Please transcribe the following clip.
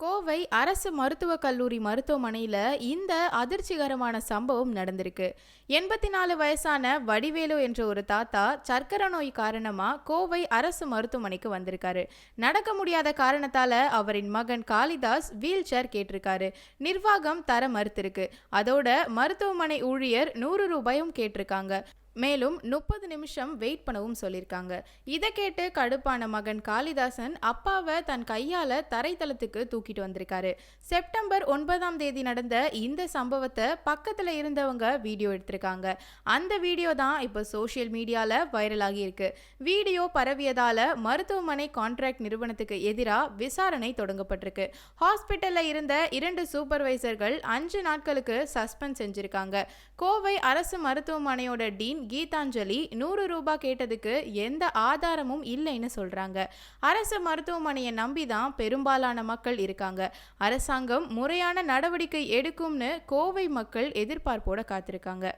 கோவை அரசு மருத்துவக் கல்லூரி மருத்துவமனையில் இந்த அதிர்ச்சிகரமான சம்பவம் நடந்திருக்கு. 84 வயசான வடிவேலு என்ற ஒரு தாத்தா சர்க்கரை நோய் காரணமா கோவை அரசு மருத்துவமனைக்கு வந்திருக்காரு. நடக்க முடியாத காரணத்தால அவரின் மகன் காளிதாஸ் வீல் சேர் கேட்டிருக்காரு. நிர்வாகம் தர மறுத்திருக்கு. அதோட மருத்துவமனை ஊழியர் 100 ரூபாயும் கேட்டிருக்காங்க. மேலும் 30 நிமிஷம் வெயிட் பண்ணவும் சொல்லியிருக்காங்க. இதை கேட்டு கடுப்பான மகன் காளிதாசன் அப்பாவை தன் கையால தரைத்தளத்துக்கு தூக்கிட்டு வந்திருக்காரு. செப்டம்பர் 9ஆம் தேதி நடந்த இந்த சம்பவத்தை பக்கத்துல இருந்தவங்க வீடியோ எடுத்திருக்காங்க. அந்த வீடியோ தான் இப்போ சோசியல் மீடியால வைரல் ஆகியிருக்கு. வீடியோ பரவியதால மருத்துவமனை கான்ட்ராக்ட் நிறுவனத்துக்கு எதிராக விசாரணை தொடங்கப்பட்டிருக்கு. ஹாஸ்பிட்டல்ல இருந்த 2 சூப்பர்வைசர்கள் 5 நாட்களுக்கு சஸ்பெண்ட் செஞ்சிருக்காங்க. கோவை அரசு மருத்துவமனையோட டீன் கீதாஞ்சலி 100 ரூபாய் கேட்டதுக்கு எந்த ஆதாரமும் இல்லைன்னு சொல்றாங்க. அரசு மருத்துவமனையை நம்பிதான் பெரும்பாலான மக்கள் இருக்காங்க. அரசாங்கம் முறையான நடவடிக்கை எடுக்கும்னு கோவை மக்கள் எதிர்பார்ப்போட காத்திருக்காங்க.